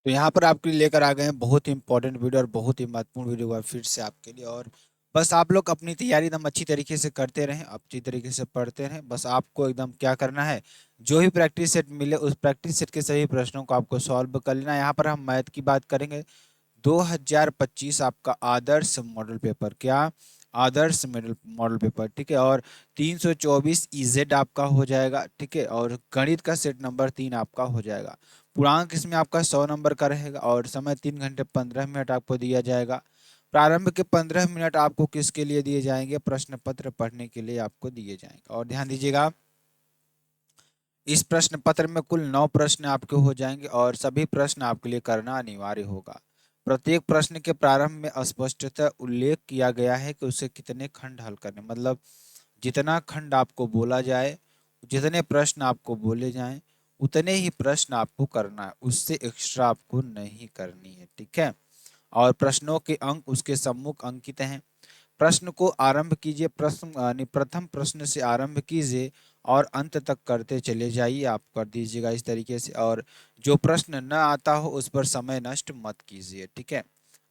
तो यहाँ पर आपके लिए लेकर आ गए हैं बहुत ही इंपॉर्टेंट वीडियो और बहुत ही महत्वपूर्ण वीडियो हुआ फिर से आपके लिए। और बस आप लोग अपनी तैयारी एकदम अच्छी तरीके से करते रहें, अच्छी तरीके से पढ़ते रहें। बस आपको एकदम क्या करना है, जो भी प्रैक्टिस सेट मिले उस प्रैक्टिस सेट के सभी प्रश्नों को आपको सॉल्व कर लेना है। यहाँ पर हम मैथ की बात करेंगे। 2025 आपका आदर्श मॉडल पेपर, क्या आदर्श मॉडल मॉडल पेपर, ठीक है। और 324 इजेड आपका हो जाएगा, ठीक है। और गणित का सेट नंबर 3 आपका हो जाएगा। पूर्णांक इसमें आपका 100 नंबर का रहेगा और समय 3 घंटे 15 मिनट आपको दिया जाएगा। प्रारंभ के 15 मिनट आपको किसके लिए दिए जाएंगे, प्रश्न पत्र पढ़ने के लिए आपको दिए जाएंगे। और ध्यान दीजिएगा, इस प्रश्न पत्र में कुल 9 प्रश्न आपके हो जाएंगे और सभी प्रश्न आपके लिए करना अनिवार्य होगा। प्रत्येक प्रश्न के प्रारंभ में स्पष्टतः उल्लेख किया गया है कि उसे कितने खंड हल करने, मतलब जितना खंड आपको बोला जाए, जितने प्रश्न आपको बोले जाएं उतने ही प्रश्न आपको करना है, उससे एक्स्ट्रा आपको नहीं करनी है, ठीक है। और प्रश्नों के अंक उसके सम्मुख अंकित हैं। प्रश्न को आरंभ कीजिए, प्रश्न यानी प्रथम प्रश्न से आरंभ कीजिए और अंत तक करते चले जाइए, आप कर दीजिएगा इस तरीके से। और जो प्रश्न न आता हो उस पर समय नष्ट मत कीजिए, ठीक है।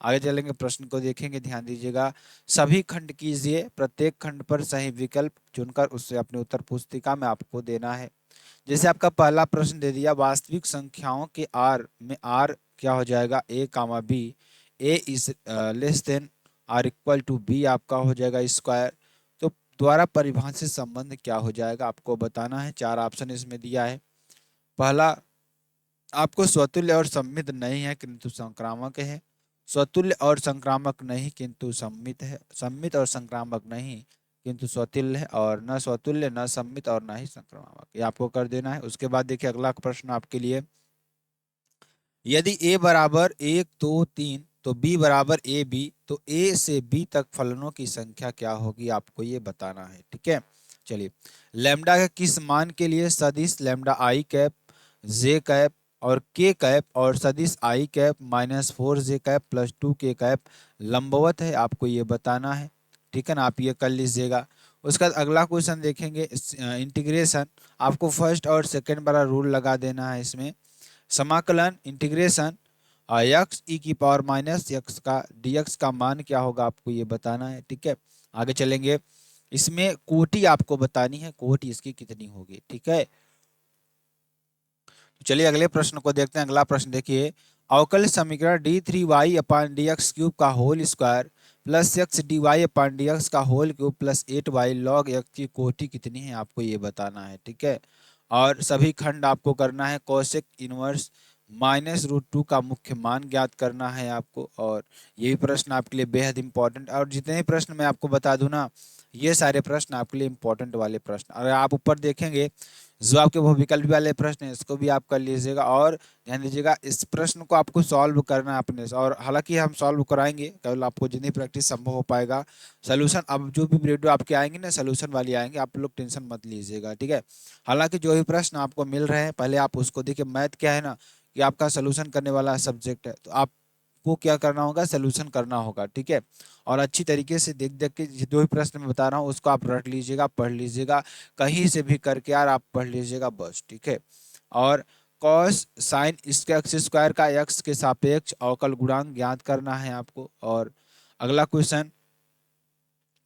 आगे चलेंगे, प्रश्न को देखेंगे, ध्यान दीजिएगा। सभी खंड कीजिए, प्रत्येक खंड पर सही विकल्प चुनकर उससे अपनी उत्तर पुस्तिका में आपको देना है। जैसे आपका पहला प्रश्न दे दिया, वास्तविक संख्याओं के आर में आर क्या हो जाएगा, a comma b, a is less than or equal to b आपका हो जाएगा स्क्वायर। तो द्वारा परिभाषित संबंध क्या हो जाएगा आपको बताना है। 4 ऑप्शन इसमें दिया है। पहला, आपको स्वतुल्य और सम्मित नहीं है किंतु संक्रामक है। स्वतुल्य और संक्रामक नहीं किंतु सम्मित है। सम्मित और संक्रामक नहीं किंतु स्वतुल्य है। और न स्वतुल्य न सम्मित और न ही संक्रामक, ये आपको कर देना है। उसके बाद देखिए अगला प्रश्न आपके लिए, यदि a बराबर 1 2 3 तो b बराबर ए बी, तो a से b तक फलनों की संख्या क्या होगी आपको ये बताना है, ठीक है। चलिए, लैम्डा के किस मान के लिए सदिश लैम्डा आई कैप, जे कैप और के कैप और सदिश आई कैप -4 जे कैप +2 के कैप लंबवत है, आपको ये बताना है, ठीक है ना। आप ये कर लीजिएगा। उसका अगला क्वेश्चन देखेंगे, इंटीग्रेशन। आपको फर्स्ट और सेकंड वाला रूल लगा देना है इसमें। समाकलन इंटीग्रेशन यक्स ई की पावर माइनस यक्स का डीएक्स का मान क्या होगा आपको ये बताना है, ठीक है। आगे चलेंगे, इसमें कोटि आपको बतानी है, कोटि इसकी कितनी होगी, ठीक है। तो चलिए अगले प्रश्न को देखते हैं। अगला प्रश्न देखिए, अवकल समीकरण d3y/dx³ का whole square plus x dy/dx का whole cube plus 8y log x की कोटि कितनी है आपको ये बताना है, ठीक है। और सभी खंड आपको करना है। कोसेक इनवर्स -√2 का मुख्य मान ज्ञात करना है आपको। और ये भी प्रश्न आपके लिए बेहद इंपॉर्टेंट, और जितने भी प्रश्न मैं आपको बता दूं ना, ये सारे प्रश्न आपके लिए इंपॉर्टेंट वाले प्रश्न। अगर आप ऊपर देखेंगे जो आपके वो विकल्प वाले प्रश्न है, इसको भी आप कर लीजिएगा। और ध्यान दीजिएगा, इस प्रश्न को आपको सॉल्व करना है अपने से, और हालांकि हम सॉल्व कराएंगे, केवल आपको जितनी प्रैक्टिस संभव हो पाएगा। सोल्यूशन अब जो भी वीडियो आपके आएंगे ना, सोल्यूशन वाली आएंगे, आप लोग टेंशन मत लीजिएगा, ठीक है। हालांकि जो भी प्रश्न आपको मिल रहे हैं पहले आप उसको देखिए। मैथ क्या है ना, कि आपका सोल्यूशन करने वाला सब्जेक्ट है, तो आपको क्या करना होगा, सोल्यूशन करना होगा, ठीक है। और अच्छी तरीके से देख देख के जो भी प्रश्न मैं बता रहा हूँ उसको आप रट लीजिएगा, पढ़ लीजिएगा, कहीं से भी करके यार आप पढ़ लीजिएगा बस, ठीक है। और कॉस साइन इसके एक्स स्क्वायर का एक्स के सापेक्ष अवकल गुणांक ज्ञात करना है आपको। और अगला क्वेश्चन,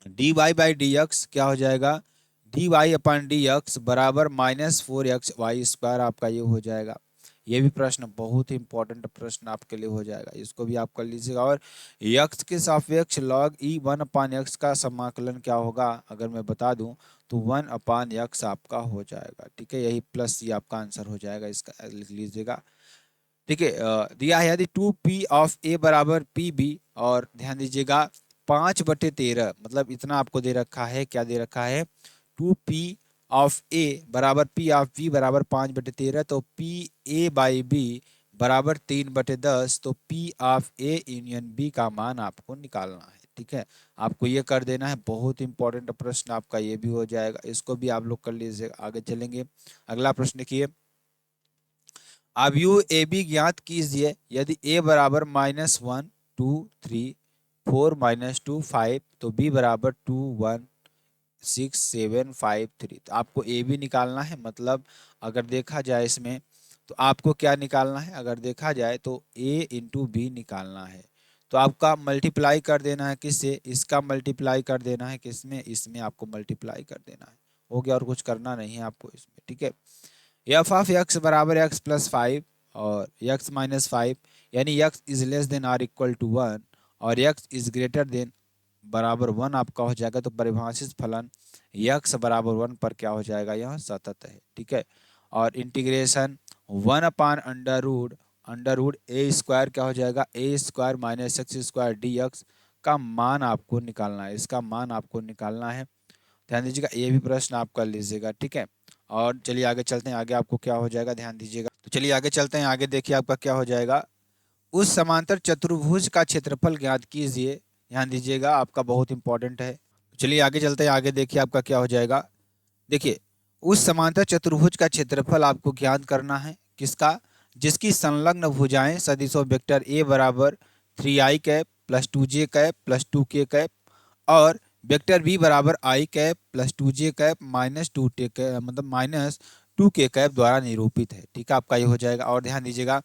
dy/dx क्या हो जाएगा, dy/dx बराबर -4xy² आपका ये हो जाएगा। ये भी प्रश्न बहुत ही इंपॉर्टेंट प्रश्न आपके लिए हो जाएगा, इसको भी आप कर लीजिएगा। और x के सापेक्ष log e 1/x का समाकलन क्या होगा अगर मैं बता दूं, तो 1/x आपका हो जाएगा, ठीक है। यही प्लस ये आपका आंसर हो जाएगा, इसका लिख लीजिएगा, ठीक है। दिया है यदि 2p ऑफ a बराबर pb, और ध्यान दीजिएगा 5/13, मतलब इतना आपको दे रखा है, क्या दे रखा है, 2p ऑफ a बराबर p ऑफ b बराबर 5/13, तो p a बाई b बराबर 3/10, तो p of a union b का मान आपको निकालना है, ठीक है। आपको ये कर देना है, बहुत इंपॉर्टेंट प्रश्न आपका ये भी हो जाएगा, इसको भी आप लोग कर लीजिएगा। आगे चलेंगे, अगला प्रश्न देखिए, अवयव ए बी ज्ञात कीजिए। यदि a बराबर -1 2 3 4 -2 5, तो b बराबर 2 1 6 7 5 3, तो आपको ए बी निकालना है। मतलब अगर देखा जाए इसमें, तो आपको क्या निकालना है, अगर देखा जाए तो a इंटू बी निकालना है। तो आपका मल्टीप्लाई कर देना है किससे, इसका मल्टीप्लाई कर देना है किसमें, इसमें आपको मल्टीप्लाई कर देना है, हो गया, और कुछ करना नहीं है आपको इसमें, ठीक है। एफ ऑफ एक्स बराबर एक्स प्लस 5 और एक्स माइनस 5, यानी x is less than or equal to 1 और एक्स इज ग्रेटर देन बराबर 1 आपका हो जाएगा। तो परिभाषित फलन एक्स बराबर 1 पर क्या हो जाएगा, यह सतत है, ठीक है। और integration 1 upon under root a square क्या हो जाएगा, a square minus x square d x का मान आपको निकालना है, इसका मान आपको निकालना है। ध्यान दीजिएगा, ये भी प्रश्न आप कर लीजिएगा, ठीक है। और चलिए आगे चलते हैं, आगे आपको क्या हो जाएगा, ध्यान दीजिएगा। तो चलिए आगे चलते हैं, आगे देखिए आपका क्या हो जाएगा। उस समांतर चतुर्भुज का क्षेत्रफल ज्ञात कीजिए। ध्यान दीजिएगा, आपका बहुत इंपॉर्टेंट है। चलिए आगे चलते हैं, आगे देखिए आपका क्या हो जाएगा। देखिए, उस समांतर चतुर्भुज का क्षेत्रफल आपको ज्ञात करना है, किसका, जिसकी संलग्न भुजाएं सदिशों वेक्टर ए बराबर 3i cap plus 2j cap plus 2k cap और वेक्टर बी बराबर i cap plus 2j cap minus 2k cap मतलब माइनस 2k कैप द्वारा निरूपित है, ठीक है। आपका ये हो जाएगा। और ध्यान दीजिएगा,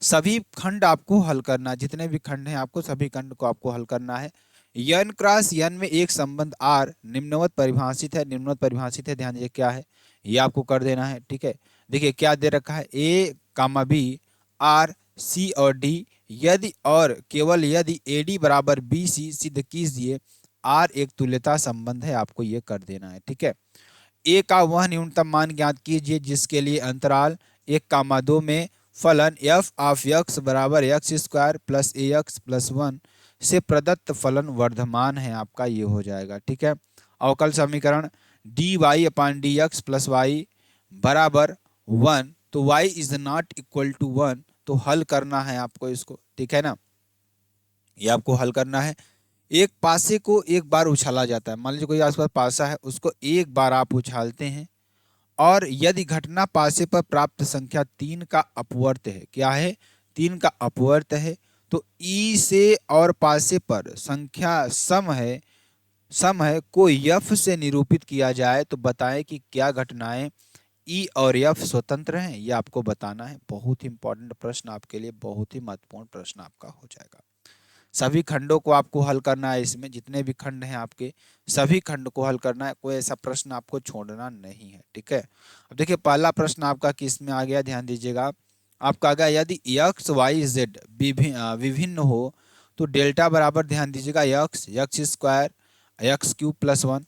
सभी खंड आपको हल करना है, जितने भी खंड हैं आपको सभी खंड को आपको हल करना है। यन क्रॉस यन में एक संबंध आर निम्नवत परिभाषित है, निम्नवत परिभाषित है, ध्यान दीजिए क्या है, ये आपको कर देना है, ठीक है। देखिए क्या दे रखा है, ए कामा बी आर सी और डी, यदि और केवल यदि ए डी बराबर बी सी सिद्ध कीजिए आर एक तुल्यता संबंध है, आपको ये कर देना है, ठीक है। ए का वह न्यूनतम मान ज्ञात कीजिए जिसके लिए अंतराल 1,2 में फलन एफ ऑफ एक्स बराबर एक्स स्क्वायर प्लस ए एक्स प्लस 1 से प्रदत्त फलन वर्धमान है, आपका ये हो जाएगा, ठीक है। अवकल समीकरण d y upon d x plus y बराबर 1, तो y is not equal to 1, तो हल करना है आपको इसको, ठीक है ना, ये आपको हल करना है। एक पासे को एक बार उछाला जाता है, मान लीजिए कोई आसपास पासा है, उसको एक बार आप उछालते हैं और यदि घटना पासे पर प्राप्त संख्या 3 का अपवर्त है, क्या है, 3 का अपवर्त है, तो ई से और पासे पर संख्या सम है को यफ से निरूपित किया जाए तो बताएं कि क्या घटनाएं ई और यफ स्वतंत्र हैं, ये आपको बताना है। बहुत ही इंपॉर्टेंट प्रश्न आपके लिए, बहुत ही महत्वपूर्ण प्रश्न आपका हो जाएगा। सभी खंडों को आपको हल करना है, इसमें जितने भी खंड हैं आपके सभी खंड को हल करना है, कोई ऐसा प्रश्न आपको छोड़ना नहीं है, ठीक है। अब देखिए पहला प्रश्न आपका किस में आ गया, ध्यान दीजिएगा, आपका आ गया यदि एक्स वाई जेड विभिन्न हो तो डेल्टा बराबर, ध्यान दीजिएगा, x square x cube plus 1,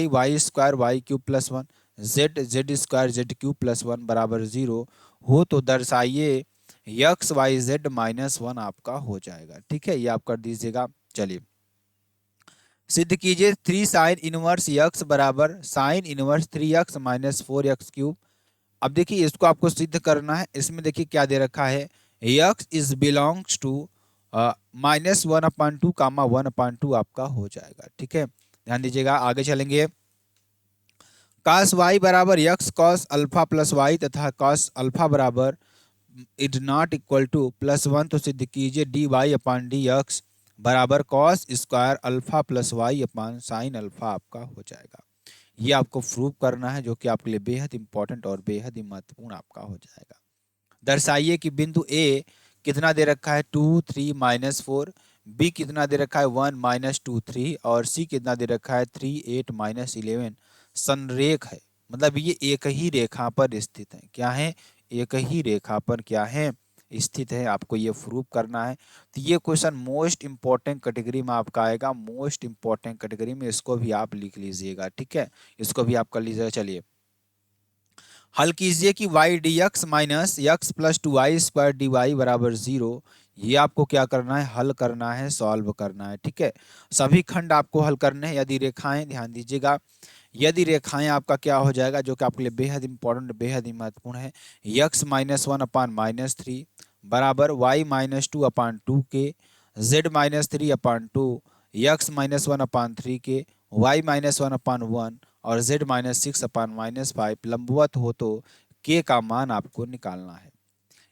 y square y cube plus 1, z square z cube plus 1 बराबर 0 हो तो दर्शाइए एक्स वाई जेड माइनस 1 आपका हो जाएगा, ठीक है, ये आप कर दीजिएगा। चलिए सिद्ध कीजिए 3 साइन इनवर्स एक्स बराबर sine inverse 3x minus 4x cube. अब देखिए इसको आपको सिद्ध करना है, इसमें देखिए क्या दे रखा है, एक्स इज बिलोंग्स टू -1/2 कामा 1/2 आपका हो जाएगा, ठीक है। ध्यान दीजिएगा, आगे चलेंगे। cos y बराबर x cos alpha plus y तथा cos अल्फा बराबर इज नॉट इक्वल टू +1, तो सिद्ध कीजिए d y upon d x बराबर cos square alpha plus y upon sine alpha आपका हो जाएगा। ये आपको प्रूव करना है, जो कि आपके लिए बेहद इंपॉर्टेंट और बेहद ही महत्वपूर्ण आपका हो जाएगा। दर्शाइए कि बिंदु ए कितना दे रखा है 2 3 -4, बी कितना दे रखा है 1 -2 3 और सी कितना दे रखा है 3 8 -11 संरेख है, मतलब ये एक ही रेखा पर स्थित है, क्या है, एक ही रेखा पर क्या है स्थित है, आपको ये प्रूव करना है। तो ये क्वेश्चन मोस्ट इंपॉर्टेंट कैटेगरी में आपका आएगा, मोस्ट इंपॉर्टेंट कैटेगरी में, इसको भी आप लिख लीजिएगा, ठीक है, इसको भी आप कर लीजिएगा। चलिए हल कीजिए कि y d x minus x plus 2y square d y बराबर 0, ये आपको क्या करना है, हल करना है, सॉल्व करना है, ठीक है। सभी खंड आपको हल करने हैं, यदि रेखाएं, ध्यान दीजिएगा, यदि रेखाएं आपका क्या हो जाएगा, जो कि आपके लिए बेहद इंपॉर्टेंट बेहद ही महत्वपूर्ण है, x -1 अपान -3 बराबर y -2 अपान 2 के z -3 अपान 2 x -1 अपान 3 के y -1 अपान 1 और z -6 अपान -5 लंबवत हो तो k का मान आपको निकालना है।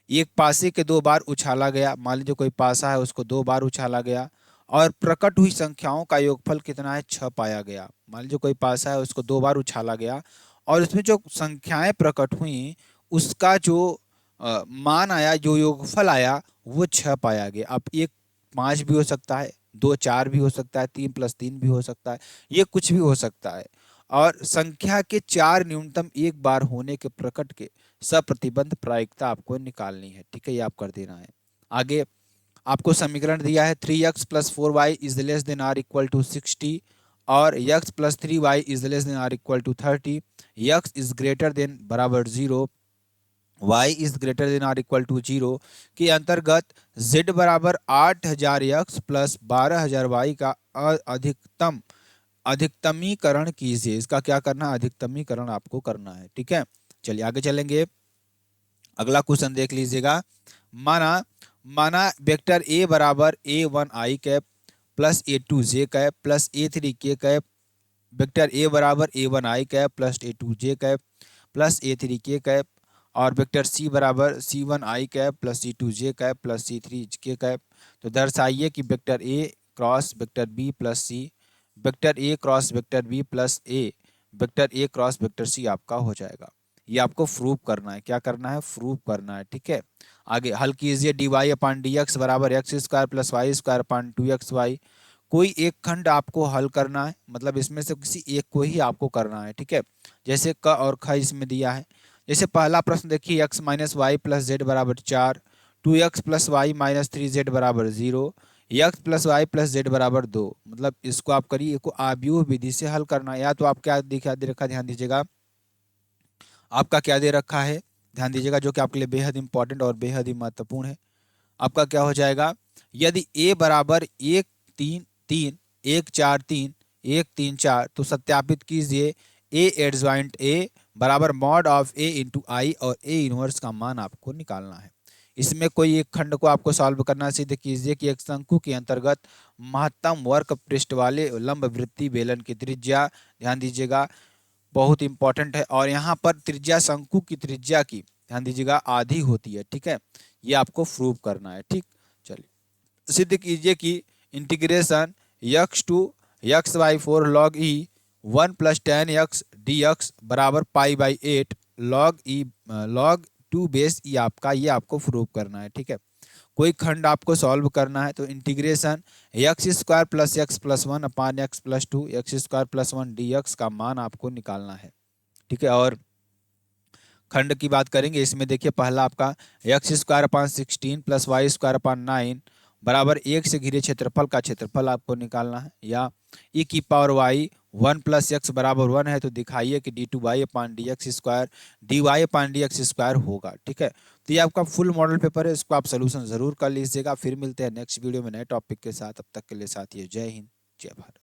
एक पासे के दो बार उछाला गया, मान लीजिए कोई पासा है उसको दो बार उछाला गया और प्रकट हुई संख्याओं का योगफल कितना है 6 पाया गया। मान लीजिए कोई पासा है उसको दो बार उछाला गया और उसमें जो संख्याएं प्रकट हुई उसका जो मान आया, जो योगफल आया वो 6 पाया गया। अब एक 5 भी हो सकता है, 2 4 भी हो सकता है, 3 + 3 भी हो सकता है, ये कुछ भी हो सकता है। और संख्या के 4 न्यूनतम एक बार होने के प्रकट के सप्रतिबंध प्रायिकता आपको निकालनी है। ठीक है, ये आप कर देना है। आगे आपको समीकरण दिया है 3x + 4y is less than or equal to 60 और x + 3y is less than or equal to 30, x is greater than बराबर 0, y is greater than or equal to 0 के अंतर्गत z बराबर 8000x + 12000y का अधिकतम अधिकतमीकरण कीजिए। इसका क्या करना है? अधिकतमीकरण आपको करना है। ठीक है, चलिए आगे चलेंगे। अगला क्वेश्चन देख लीजिएगा। माना माना वेक्टर ए बराबर A1 i cap plus A2 j cap plus A3 k cap, vector ए बराबर A1 i cap plus A2 j cap plus A3 k cap, और वेक्टर सी बराबर C1 i cap plus C2 j cap plus C3 k cap. तो दर्शाइए कि vector A cross vector B plus C, vector A cross vector B plus A, vector A cross vector C आपका हो जाएगा। ये आपको prove करना है। क्या करना है? प्रूव करना है। ठीक है, आगे हल कीजिए। dy/dx बराबर x² + y² अपान 2xy। कोई एक खंड आपको हल करना है, मतलब इसमें से किसी एक को ही आपको करना है। ठीक है, जैसे क और ख इसमें दिया है। जैसे पहला प्रश्न देखिए, x - y + z बराबर 4, 2x + y - 3z बराबर 0, x + y + z बराबर 2। मतलब इसको आप करिए, को आव्यूह विधि से हल करना है। या तो आप क्या दिखा दे रखा, ध्यान दीजिएगा, आपका क्या दे रखा है, ध्यान दीजिएगा, जो कि आपके लिए बेहद इंपॉर्टेंट और बेहद ही महत्वपूर्ण है। आपका क्या हो जाएगा? यदि a बराबर 1 3 3 1 4 3 1 3 4, तो सत्यापित कीजिए a एडजॉइंट a बराबर मॉड ऑफ a इंटू आई और a इनवर्स का मान आपको निकालना है। इसमें कोई एक खंड को आपको सॉल्व करना। सिद्ध कीजिए कि एक शंकु के अंतर्गत महत्तम वर्क पृष्ठ वाले लंब वृत्तीय बेलन की त्रिज्या, ध्यान दीजिएगा, बहुत इंपॉर्टेंट है, और यहाँ पर त्रिज्या शंकु की त्रिज्या की, ध्यान दीजिएगा, आधी होती है। ठीक है, ये आपको प्रूव करना है। ठीक, चलिए सिद्ध कीजिए कि integration x/4 log e 1 + tan x dx बराबर π/8 log e log 2 base e आपका, ये आपको प्रूव करना है। ठीक है, कोई खंड आपको सॉल्व करना है, तो इंटीग्रेशन x² + x + 1 अपान x + 2 x² + 1 dx का मान आपको निकालना है। ठीक है, और खंड की बात करेंगे, इसमें देखिए पहला आपका x² अपान 16 + y² अपान 9 बराबर 1 से घिरे क्षेत्रफल का क्षेत्रफल आपको निकालना है। या e की पावर y 1 + x बराबर 1 है, तो दिखाइए कि d2y/dx² dy/dx² होगा। ठीक है, तो ये आपका फुल मॉडल पेपर है, इसको आप सोल्यूशन जरूर कर लीजिएगा। फिर मिलते हैं नेक्स्ट वीडियो में नए टॉपिक के साथ। अब तक के लिए साथियों, जय हिंद, जय भारत।